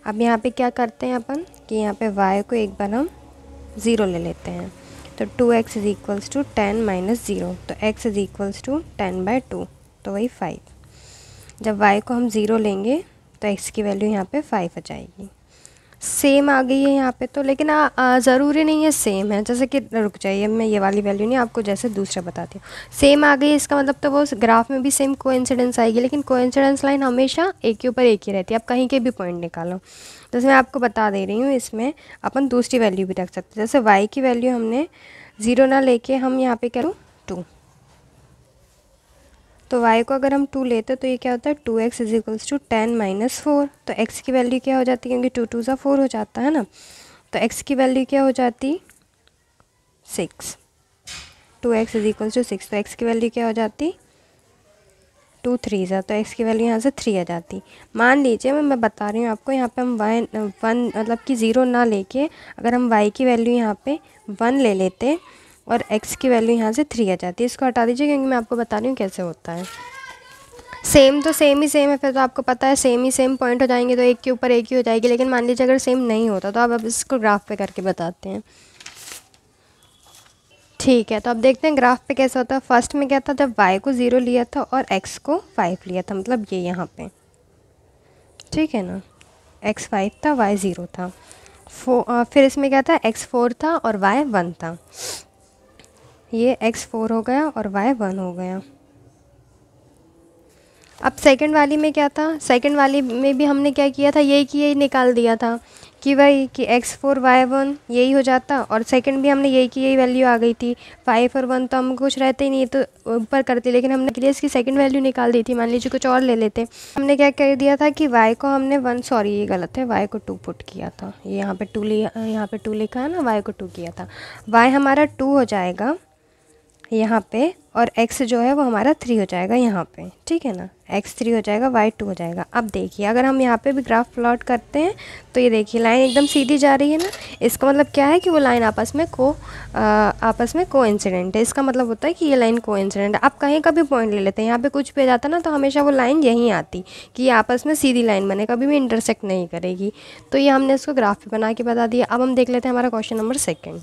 अब यहाँ पे क्या करते हैं अपन कि यहाँ पे y को एक बार हम 0 ले लेते हैं। तो 2x = 10 - 0 तो x = 10/2 तो वही 5। जब y को हम 0 लेंगे तो x की वैल्यू यहाँ पे 5 आ जाएगी। सेम आ गई है यहाँ पे तो, लेकिन ज़रूरी नहीं है सेम है, जैसे कि रुक जाइए, मैं ये वाली वैल्यू नहीं आपको जैसे दूसरा बताती हूँ। सेम आ गई इसका मतलब तो वो ग्राफ में भी सेम कोइंसिडेंस आएगी, लेकिन कोइंसिडेंस लाइन हमेशा एक के ऊपर एक ही रहती है। आप कहीं के भी पॉइंट निकालो, जैसे मैं आपको बता दे रही हूँ, इसमें अपन दूसरी वैल्यू भी रख सकते हैं। जैसे y की वैल्यू हमने 0 ना लेके हम यहाँ पे करूँ 2, तो y को अगर हम 2 लेते तो ये क्या होता है, 2x = 10 - 4 तो x की वैल्यू क्या हो जाती है, क्योंकि 2 2 = 4 हो जाता है ना, तो x की वैल्यू क्या हो जाती, 6। 2x = 6 तो x की वैल्यू क्या हो जाती, 2 3 तो x की वैल्यू यहाँ से 3 आ जाती। मान लीजिए मैं बता रही हूँ आपको, यहाँ पे हम y 1 मतलब कि 0 ना लेके अगर हम y की वैल्यू यहाँ पे 1 ले लेते और x की वैल्यू यहाँ से 3 आ जाती है। इसको हटा दीजिए क्योंकि मैं आपको बता रही हूँ कैसे होता है। सेम तो सेम ही सेम है, फिर तो आपको पता है सेम ही सेम पॉइंट हो जाएंगे तो एक के ऊपर एक ही हो जाएगी। लेकिन मान लीजिए अगर सेम नहीं होता तो अब इसको ग्राफ पे करके बताते हैं। ठीक है, तो अब देखते हैं ग्राफ पे कैसा होता है। फर्स्ट में क्या था, जब y को 0 लिया था और x को 5 लिया था, मतलब ये यहाँ पे, ठीक है ना, x 5 था y 0 था। फिर इसमें क्या था, x 4 था और y 1 था। ये x 4 हो गया और y 1 हो गया। अब सेकंड वाली में क्या था, सेकंड वाली में भी हमने क्या किया था, यही कि यही निकाल दिया था कि भाई कि x 4 y 1 यही हो जाता, और सेकंड भी हमने यही की यही वैल्यू आ गई थी। 5 और 1 तो हम कुछ रहते ही नहीं तो ऊपर करते, लेकिन हमने के लिए इसकी सेकंड वैल्यू निकाल दी थी। मान लीजिए कुछ और ले लेते, हमने क्या कर दिया था कि y को हमने 1, सॉरी ये गलत है, y को 2 पुट किया था। ये यहाँ पे 2 लिया, यहाँ पे 2 लिखा है ना, y को 2 किया था। y हमारा 2 हो जाएगा यहाँ पे, और x जो है वो हमारा 3 हो जाएगा यहाँ पे, ठीक है ना। x 3 हो जाएगा, y 2 हो जाएगा। अब देखिए अगर हम यहाँ पे भी ग्राफ प्लॉट करते हैं तो ये देखिए लाइन एकदम सीधी जा रही है ना। इसका मतलब क्या है कि वो लाइन आपस में कोइंसिडेंट है। इसका मतलब होता है कि ये लाइन कोइंसिडेंट है। आप कहीं का भी पॉइंट ले लेते हैं, यहाँ पे कुछ भी आ जाता ना तो हमेशा वो लाइन यहीं आती कि ये आपस में सीधी लाइन बने, कभी भी इंटरसेक्ट नहीं करेगी। तो ये हमने इसको ग्राफ पे बना के बता दिया। अब हम देख लेते हैं हमारा क्वेश्चन नंबर 2।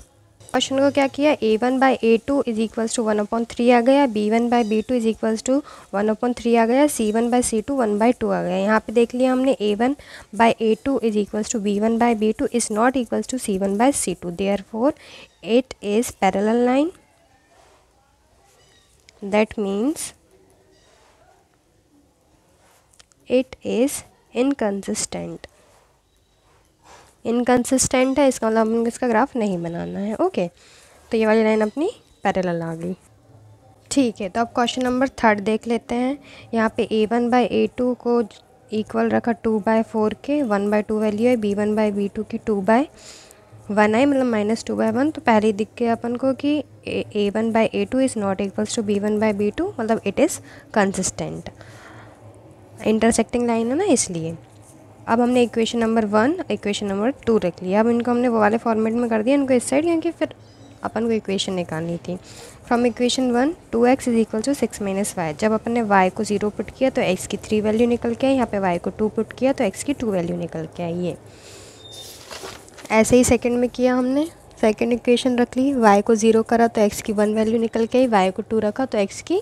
क्वेश्चन को क्या किया, a1/a2 इज इक्वल्स टू 1/3 आ गया, b1/b2 इज इक्वल्स टू 1/3 आ गया, c1/c2 1/2 आ गया। यहाँ पे देख लिया हमने a1/a2 is equals to b1/b2 is not equals to c1/c2, therefore it is parallel line, that means it is inconsistent. Inconsistent है, इसका मतलब हमें इसका ग्राफ नहीं बनाना है। ओके, तो ये वाली लाइन अपनी पैरेलल आ गई। ठीक है, तो अब क्वेश्चन नंबर 3 देख लेते हैं। यहाँ पे a1/a2 को इक्वल रखा 2/4 के, 1/2 वैल्यू है, b1/b2 की 2/1 है, मतलब -2/1। तो पहले ही दिख गया अपन को कि a1/a2 is not equals to b1/b2, मतलब it is consistent. Intersecting line है ना, इसलिए। अब हमने इक्वेशन नंबर 1, इक्वेशन नंबर 2 रख लिया। अब इनको हमने वो वाले फॉर्मेट में कर दिया इनको इस साइड, क्योंकि फिर अपन को इक्वेशन निकालनी थी। From equation 1 2x is equal to 6 - y। जब अपन ने y को 0 पुट किया तो x की 3 वैल्यू निकल के आई, यहाँ पे y को 2 पुट किया तो x की 2 वैल्यू निकल के आई। ये ऐसे ही सेकंड में किया हमने, सेकंड इक्वेशन रख ली, y को 0 करा तो x की 1 वैल्यू निकल के आई, y को 2 रखा तो x की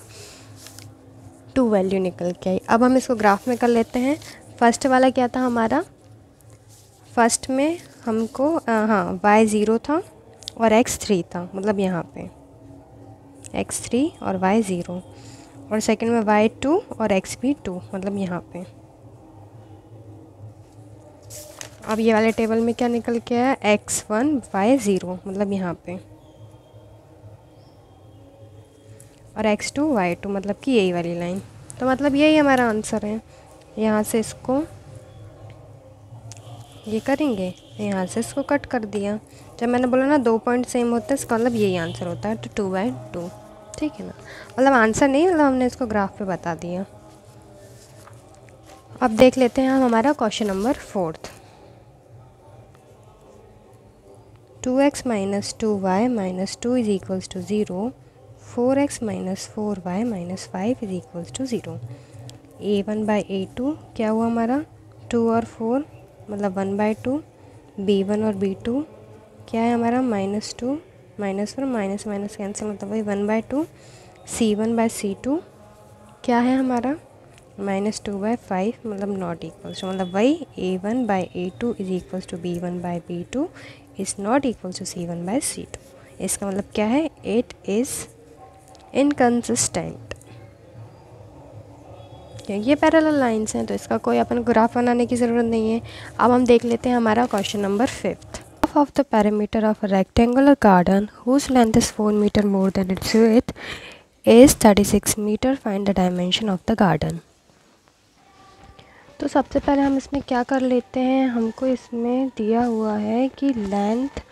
2 वैल्यू निकल के आई। अब हम इसको ग्राफ में कर लेते हैं। फर्स्ट वाला क्या था हमारा, फर्स्ट में हमको हाँ y 0 था और x 3 था, मतलब यहाँ पे x 3 और y 0, और सेकंड में y 2 और x भी 2, मतलब यहाँ पे। अब ये वाले टेबल में क्या निकल के आया, x 1 y 0, मतलब यहाँ पे, और x 2 y 2, मतलब कि यही वाली लाइन। तो मतलब यही हमारा आंसर है। यहाँ से इसको ये करेंगे, यहाँ से इसको कट कर दिया। जब मैंने बोला ना 2 पॉइंट सेम होते हैं, इसका मतलब यही आंसर होता है, तो 2/2, ठीक है ना। मतलब आंसर नहीं, मतलब हमने इसको ग्राफ पे बता दिया। अब देख लेते हैं हम हमारा question number 4। 2x - 2y - 2 is equals to 0, 4x - 4y - 5 is equals to 0। a1/a2 क्या हुआ हमारा, 2 और 4, मतलब 1/2, b1 और b2 क्या है हमारा, -2 -1 माइनस माइनस कैंसिल, मतलब वही 1/2, c1/c2 क्या है हमारा, -2/5, मतलब नॉट इक्वल्स टू, मतलब वही a1/a2 is equals to b1/b2 is not equals to c1/c2। इसका मतलब क्या है, इट इज़ इनकंसिस्टेंट। ये पैरेलल लाइंस हैं तो इसका कोई अपन ग्राफ बनाने की ज़रूरत नहीं है। अब हम देख लेते हैं हमारा question number 5। Half of the perimeter of a rectangular garden whose length is 4 metre more than its width is 36 metre, find the dimension of the garden. तो सबसे पहले हम इसमें क्या कर लेते हैं, हमको इसमें दिया हुआ है कि लेंथ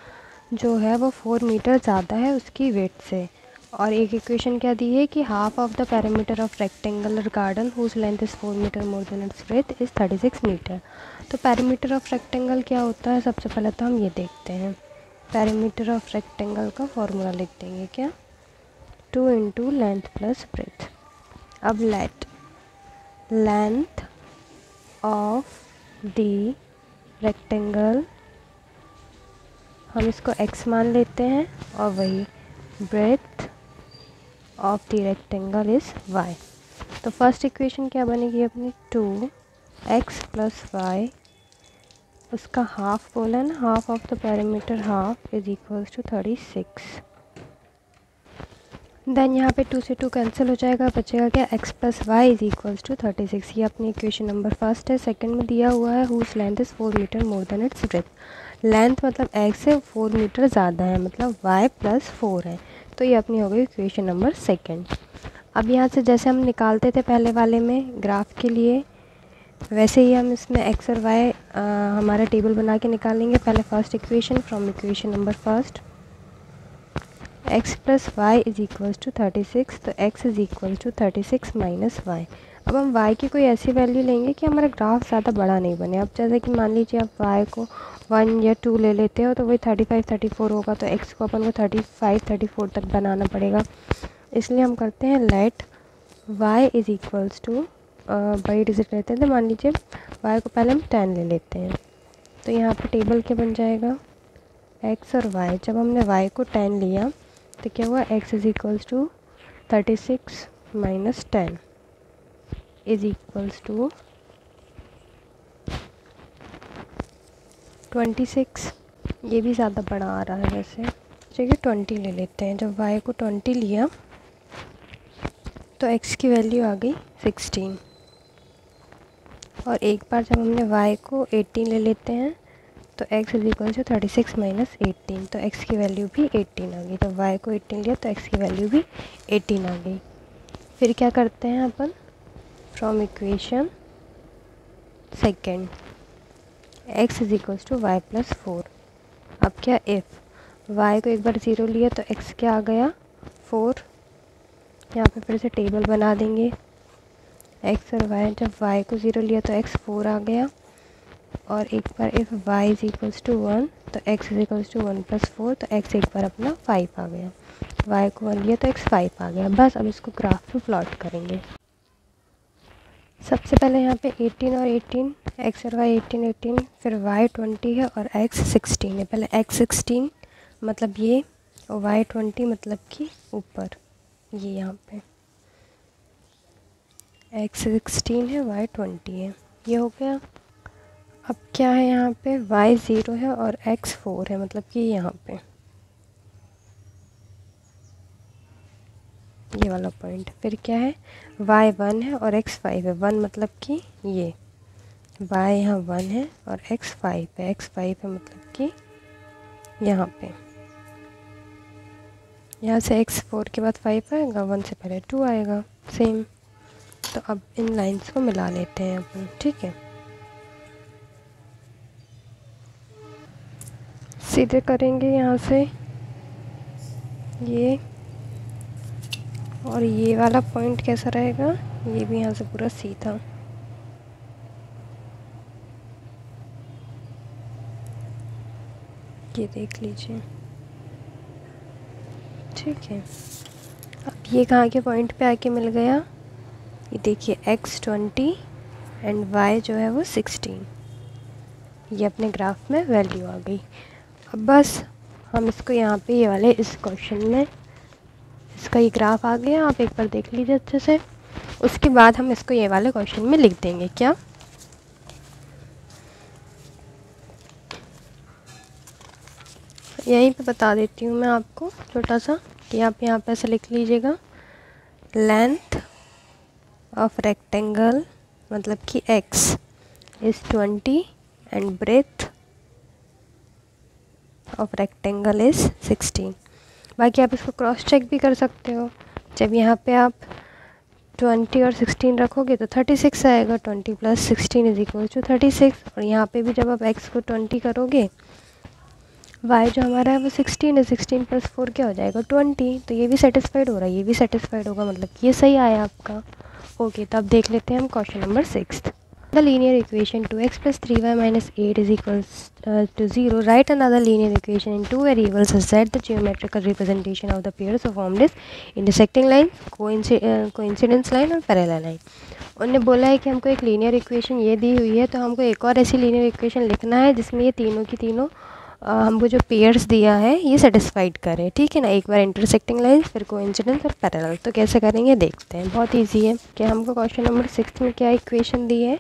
जो है वो 4 मीटर ज़्यादा है उसकी विड्थ से, और एक इक्वेशन क्या दी है कि half of the perimeter of rectangular garden whose length is 4 metre more than its width is 36 metre. तो पेरीमीटर ऑफ रेक्टेंगल क्या होता है, सबसे पहले तो हम ये देखते हैं। पेरीमीटर ऑफ रेक्टेंगल का फॉर्मूला लिख देंगे क्या, 2 × लेंथ प्लस ब्रेथ। अब लेंथ ऑफ द रेक्टेंगल हम इसको x मान लेते हैं, और वही breadth of the rectangle is y। तो फर्स्ट इक्वेशन क्या बनेगी अपनी, 2x + y, उसका हाफ बोला ना, half of the perimeter half is equals to 36। Then यहाँ पे 2 से 2 कैंसिल हो जाएगा, बचेगा क्या, x + y is equals to 36। ये अपनी इक्वेशन नंबर फर्स्ट है। सेकंड में दिया हुआ है whose length is 4 metre more than its breadth. Length मतलब x से 4 मीटर ज़्यादा है, मतलब y + 4 है। तो ये अपनी हो गई इक्वेशन नंबर सेकंड। अब यहाँ से जैसे हम निकालते थे पहले वाले में ग्राफ के लिए, वैसे ही हम इसमें x और y हमारा टेबल बना के निकालेंगे। पहले first equation, from equation number first x plus y is equals to 36, तो x is equals to 36 minus y. अब हम y की कोई ऐसी वैल्यू लेंगे कि हमारा ग्राफ ज़्यादा बड़ा नहीं बने। अब जैसे कि मान लीजिए आप y को 1 या 2 ले लेते हो तो वही 35 34 होगा, तो x को अपन को 35 34 तक बनाना पड़ेगा। इसलिए हम करते हैं let y is equals to बड़ी डिजिट लेते हैं, तो मान लीजिए y को पहले हम 10 ले लेते हैं। तो यहाँ पे टेबल क्या बन जाएगा, x और y। जब हमने y को 10 लिया तो क्या हुआ, x is equals to 36 minus 10 is equals to 26। ये भी ज़्यादा बड़ा आ रहा है वैसे, चलिए 20 ले लेते हैं। जब y को 20 लिया तो x की वैल्यू आ गई 16, और एक बार जब हमने y को 18 ले लेते हैं तो x is equal to 36 minus 18, तो x की वैल्यू भी 18 आ गई। जब y को 18 लिया तो x की वैल्यू भी 18 आ गई। फिर क्या करते हैं अपन, from equation second x is equals to y plus 4। अब क्या, इफ़ y को एक बार 0 लिया तो x क्या आ गया 4। यहाँ पे फिर से टेबल बना देंगे, x और y। जब y को 0 लिया तो x 4 आ गया, और एक बार if y is equals to 1 तो x is equals to 1 plus 4, तो x एक बार अपना 5 आ गया। y को 1 लिया तो x 5 आ गया। बस अब इसको ग्राफ पे प्लॉट करेंगे। सबसे पहले यहाँ पे 18 और 18, x और y 18 18, फिर y 20 है और x 16 है। पहले x 16 मतलब ये, और y 20 मतलब कि ऊपर ये, यहाँ पे x 16 है y 20 है, ये हो गया। अब क्या है, यहाँ पे y 0 है और x 4 है, मतलब कि यहाँ पे ये वाला पॉइंट। फिर क्या है, y 1 है और x 5 है। 1 मतलब कि ये y यहाँ 1 है और x 5 है, x 5 है मतलब कि यहाँ पे। यहाँ से x 4 के बाद 5 आएगा, 1 से पहले 2 आएगा, सेम। तो अब इन लाइंस को मिला लेते हैं अपन, ठीक है। सीधे करेंगे यहाँ से ये, और ये वाला पॉइंट कैसा रहेगा, ये भी यहाँ से पूरा सीधा। ये देख लीजिए, ठीक है। अब ये कहाँ के पॉइंट पे आके मिल गया, ये देखिए x 20 एंड y जो है वो 16, ये अपने ग्राफ में वैल्यू आ गई। अब बस हम इसको यहाँ पे ये वाले इस क्वेश्चन में इसका ये ग्राफ आ गया, आप एक बार देख लीजिए अच्छे से। उसके बाद हम इसको ये वाले क्वेश्चन में लिख देंगे। क्या, यहीं पे बता देती हूँ मैं आपको छोटा सा, कि आप यहाँ पे ऐसे लिख लीजिएगा, लेंथ ऑफ रेक्टेंगल मतलब कि x is 20 and breadth of rectangle is 16। बाकी आप इसको क्रॉस चेक भी कर सकते हो। जब यहाँ पे आप 20 और 16 रखोगे तो 36 आएगा, 20 प्लस 16 इज इक्वल टू 36। और यहाँ पे भी जब आप x को 20 करोगे, y जो हमारा है वो 16 है, 16 प्लस 4 क्या हो जाएगा 20। तो ये भी सेटिस्फाइड हो रहा है, ये भी सेटिस्फाइड होगा, मतलब कि ये सही आया आपका। ओके, तो अब देख लेते हैं हम question number 6। The linear equation 2x plus 3y minus 8 is equals to 0. Write another linear equation in two variables such that the geometrical representation of the pairs of formed is intersecting line, coincidence line और parallel line. उन्होंने बोला है कि हमको एक linear equation ये दी हुई है, तो हमको एक और ऐसी लीनियर इक्वेशन लिखना है जिसमें ये तीनों की तीनों हमको जो पेयर्स दिया है ये सेटिस्फाइड करे, ठीक है ना। एक बार इंटरसेक्टिंग लाइन, फिर कोइंसिडेंस और पैरेलल। तो कैसे करेंगे देखते हैं, बहुत इजी है। कि हमको क्वेश्चन नंबर 6 में क्या इक्वेशन दी है,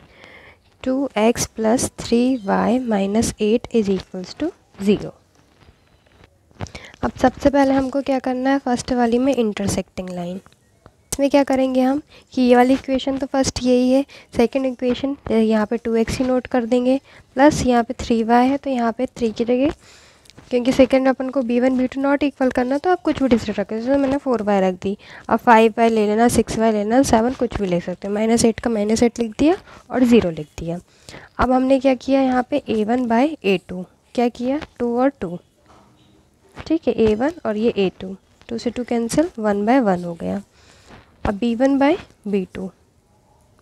2x plus 3y minus 8 is equals to 0। अब सबसे पहले हमको क्या करना है, फर्स्ट वाली में इंटरसेक्टिंग लाइन। इसमें क्या करेंगे हम कि ये वाली इक्वेशन तो फर्स्ट यही है, सेकंड इक्वेशन यहाँ पे 2x ही नोट कर देंगे, प्लस यहाँ पे 3y है तो यहाँ पे 3 की जगह, क्योंकि सेकंड अपन को b1 b2 नॉट इक्वल करना, तो आप कुछ भी डिजिट रख जैसे मैंने 4y रख दी। अब 5y ले लेना, 6y ले लेना, 7 कुछ भी ले सकते हो। -8 का -8 लिख दिया और 0 लिख दिया। अब हमने क्या किया यहाँ पे a1 बाई a2, क्या किया 2 और 2, ठीक है, a1 और ये a2, 2 से 2 कैंसिल, 1/1 हो गया। अब B1 बाय B2,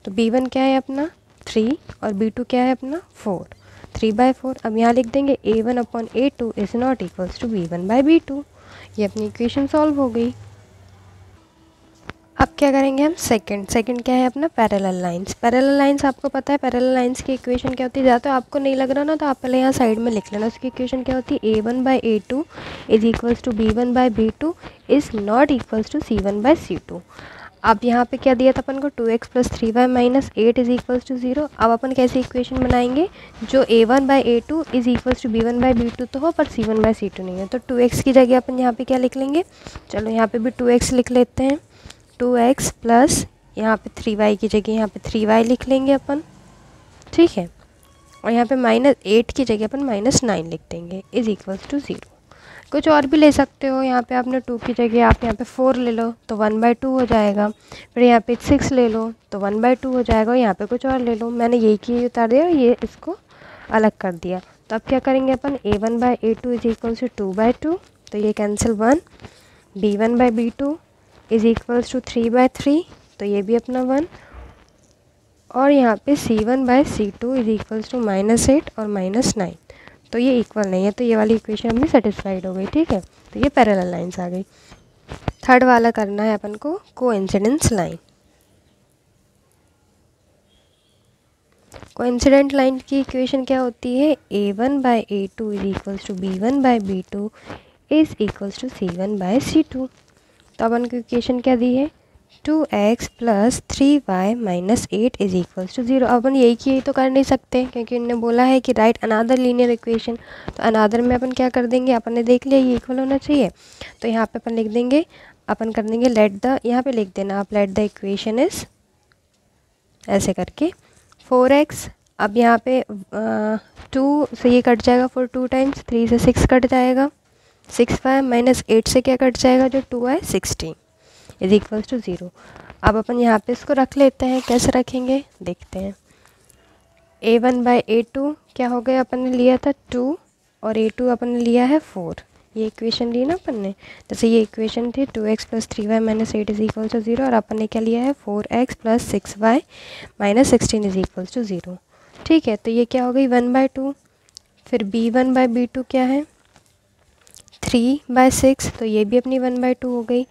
तो B1 क्या है अपना 3 और B2 क्या है अपना 4, 3/4। अब यहाँ लिख देंगे A1/A2 is not equals to B1/B2। ये अपनी इक्वेशन सॉल्व हो गई। अब क्या करेंगे हम सेकंड क्या है अपना पैरेलल लाइंस। पैरेलल लाइंस आपको पता है पैरेलल लाइंस की इक्वेशन क्या होती है, ज़्यादा आपको नहीं लग रहा ना तो आप पहले यहाँ साइड में लिख लेना। उसकी इक्वेशन क्या होती है A1/A2 is equals to B1/B2 is not equals to C1/C2। अब यहाँ पे क्या दिया था अपन को 2x + 3y - 8 is equals to 0। अब अपन कैसे इक्वेशन बनाएंगे जो A1/A2 is equals to B1/B2 तो हो पर C1/C2 नहीं है, तो 2x की जगह अपन यहाँ पे क्या लिख लेंगे, चलो यहाँ पे भी 2x लिख लेते हैं। 2x प्लस यहाँ पे 3y की जगह यहाँ पे 3y लिख लेंगे अपन, ठीक है। और यहाँ पे -8 की जगह अपन -9 लिख देंगे इज इक्वल्स टू 0। कुछ और भी ले सकते हो, यहाँ पे आपने 2 की जगह आप यहाँ पे 4 ले लो तो 1/2 हो जाएगा। फिर यहाँ पे 6 ले लो तो 1/2 हो जाएगा। और यहाँ पे कुछ और ले लो, मैंने यही की उतार दिया, ये इसको अलग कर दिया। तो अब क्या करेंगे अपन A1/A2 इज इक्वल्स टू 2/2, तो ये cancel 1। B1/B2 is equals to 3/3, तो ये भी अपना 1। और यहाँ पे C1/C2 इज इक्वल्स टू -8 और -9, तो ये इक्वल नहीं है, तो ये वाली इक्वेशन अपनी सेटिस्फाइड हो गई, ठीक है। तो ये पैरेलल लाइंस आ गई। थर्ड वाला करना है अपन को कोइंसिडेंस लाइन। कोइंसिडेंट लाइन की इक्वेशन क्या होती है A1/A2 is equals to B1/B2 is equals to C1/C2। तो अपन को इक्वेशन क्या दी है 2x + 3y - 8 is equals to 0। अपन यही की यही तो कर नहीं सकते क्योंकि उन्होंने बोला है कि राइट अनादर लीनियर इक्वेशन, तो अनादर में अपन क्या कर देंगे, अपन ने देख लिया ये इक्वल होना चाहिए, तो यहाँ पे अपन लिख देंगे, अपन कर देंगे लेट द, यहाँ पे लिख देना आप लेट द इक्वेशन इज ऐसे करके 4x। अब यहाँ पे 2 से ये कट जाएगा 4 2 टाइम्स, 3 से 6 कट जाएगा, 6y - 8 से क्या कट जाएगा जो 2y 16 इज इक्वल्स टू 0। अब अपन यहाँ पे इसको रख लेते हैं, कैसे रखेंगे देखते हैं। A1/A2 क्या हो गया, अपन ने लिया था 2 और A2 अपन ने लिया है 4, ये इक्वेशन ली ना अपन ने। जैसे ये इक्वेशन थी 2x + 3y - 8 is equals to 0 और अपन ने क्या लिया है 4x + 6y - 16 is equals to 0, ठीक है। तो ये क्या हो गई 1/2। फिर B1/B2 क्या है 3/6, तो ये भी अपनी 1/2 हो गई।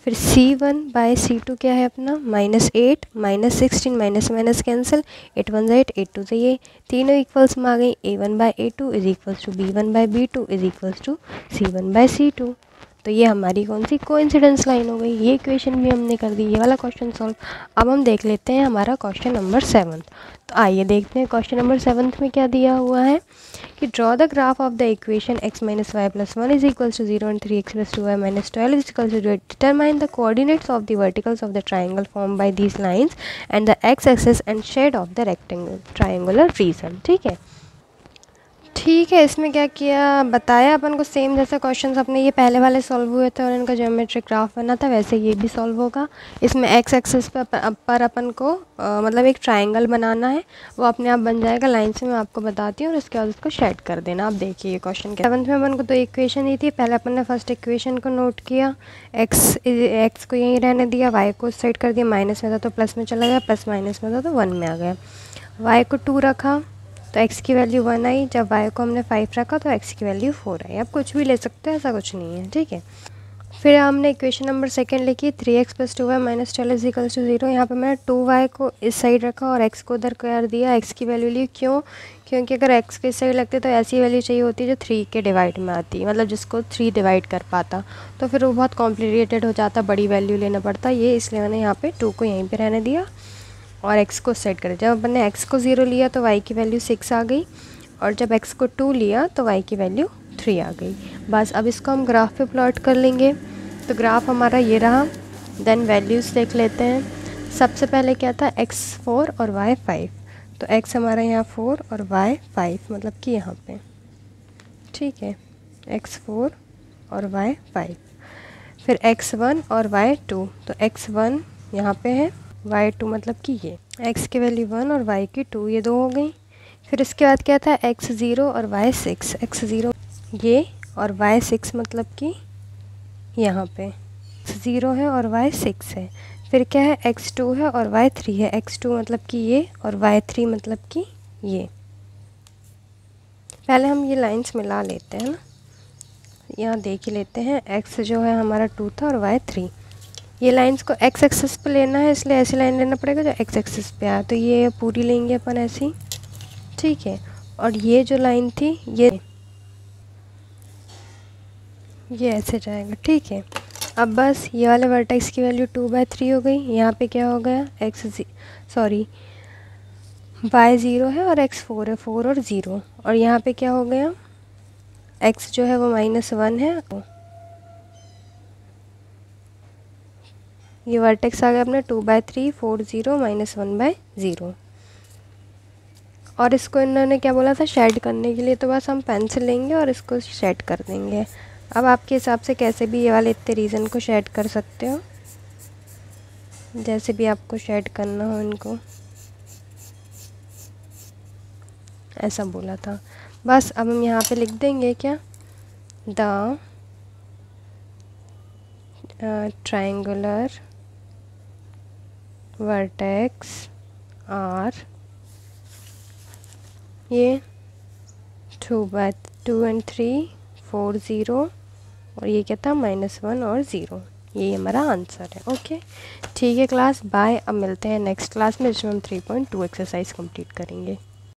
फिर C1/C2 क्या है अपना -8 - 16 माइनस कैंसिल, 8 1 8 8 2 से ये तीनों इक्वल्स में आ गई। A1/A2 is equals to B1/B2 is equals to C1/C2। तो ये हमारी कौन सी कोइंसिडेंस लाइन हो गई। ये इक्वेशन भी हमने कर दी, ये वाला क्वेश्चन सॉल्व। अब हम देख लेते हैं हमारा क्वेश्चन नंबर 7। तो आइए देखते हैं क्वेश्चन नंबर 7 में क्या दिया हुआ है कि draw the graph of the equation x - y + 1 is equals to 0 and 3x + 2y - 12 is equals to 0। Determine the coordinates of the verticals of the triangle form by these lines and the x axis and shade of the rectangle triangular prism, ठीक है। इसमें क्या किया बताया अपन को, same जैसे questions अपने ये पहले वाले सॉल्व हुए थे और इनका ज्योमेट्रिक ग्राफ बना था वैसे ये भी सॉल्व होगा। इसमें एक्स एक्सिस पर अपन को मतलब एक ट्रायंगल बनाना है, वो अपने आप बन जाएगा। लाइन से मैं आपको बताती हूँ और उसके बाद उसको शेड कर देना। आप देखिए ये क्वेश्चन के 7th में अपन को 2 इक्वेशन दी थी। पहले अपन ने फर्स्ट इक्वेशन को नोट किया, एक्स को यहीं रहने दिया, वाई को साइड कर दिया, माइनस में था तो प्लस में चला गया, प्लस माइनस में था तो 1 में आ गया। वाई को 2 रखा तो x की वैल्यू 1 आई, जब y को हमने 5 रखा तो x की वैल्यू 4 आई। आप कुछ भी ले सकते हैं, ऐसा कुछ नहीं है, ठीक है। फिर हमने इक्वेशन नंबर 2 लिखी 3x + 2y - 12 is equals to 0। यहाँ पे मैंने 2y को इस साइड रखा और x को उधर कर दिया, x की वैल्यू ली। क्यों? क्योंकि अगर x के इस साइड लगते तो ऐसी वैल्यू चाहिए होती है जो 3 के डिवाइड में आती, मतलब जिसको 3 डिवाइड कर पाता, तो फिर वो बहुत कॉम्प्लिकेटेड हो जाता, बड़ी वैल्यू लेना पड़ता ये, इसलिए मैंने यहाँ पे 2 को यहीं पर रहने दिया और x को सेट कर। जब अपन ने x को 0 लिया तो y की वैल्यू 6 आ गई, और जब x को 2 लिया तो y की वैल्यू 3 आ गई। बस अब इसको हम ग्राफ पे प्लॉट कर लेंगे। तो ग्राफ हमारा ये रहा। देन वैल्यूज़ देख लेते हैं। सबसे पहले क्या था x 4 और y 5, तो x हमारा यहाँ 4 और y 5, मतलब कि यहाँ पे, ठीक है, x 4 और y 5। फिर x 1 और y 2, तो x 1 यहाँ पे है, y 2 मतलब कि ये x की वैल्यू 1 और y की 2, ये 2 हो गई। फिर इसके बाद क्या था x 0 और y 6, x 0 ये और y 6 मतलब कि यहाँ पे ज़ीरो है और y 6 है। फिर क्या है, x2 है और y 3 है। x2 मतलब कि ये और y 3 मतलब कि ये। पहले हम ये लाइंस मिला लेते हैं ना, यहाँ देख ही लेते हैं। x जो है हमारा 2 था और y 3। ये लाइंस को x एक्सिस पे लेना है, इसलिए ऐसी लाइन लेना पड़ेगा जो x एक्सिस पे आए। तो ये पूरी लेंगे अपन ऐसी, ठीक है। और ये जो लाइन थी ये ऐसे जाएगा, ठीक है। अब बस ये वाले वर्टेक्स की वैल्यू 2/3 हो गई। यहाँ पे क्या हो गया, y 0 है और x 4 है, 4 और 0। और यहाँ पे क्या हो गया, x जो है वो -1 है। ये वर्टेक्स आ गया अपने 2/3, 4 0 -1/0। और इसको इन्होंने क्या बोला था, शेड करने के लिए। तो बस हम पेंसिल लेंगे और इसको शेड कर देंगे। अब आपके हिसाब से कैसे भी ये वाले इतने रीज़न को शेड कर सकते हो, जैसे भी आपको शेड करना हो इनको, ऐसा बोला था। बस अब हम यहाँ पे लिख देंगे क्या, द ट्रायंगुलर वर्टेक्स आर, ये 2 and 3 4 0 और ये क्या था, -1 और 0। ये हमारा आंसर है। ओके, ठीक है क्लास, बाय। अब मिलते हैं नेक्स्ट क्लास में, जिसमें हम 3.2 एक्सरसाइज कंप्लीट करेंगे।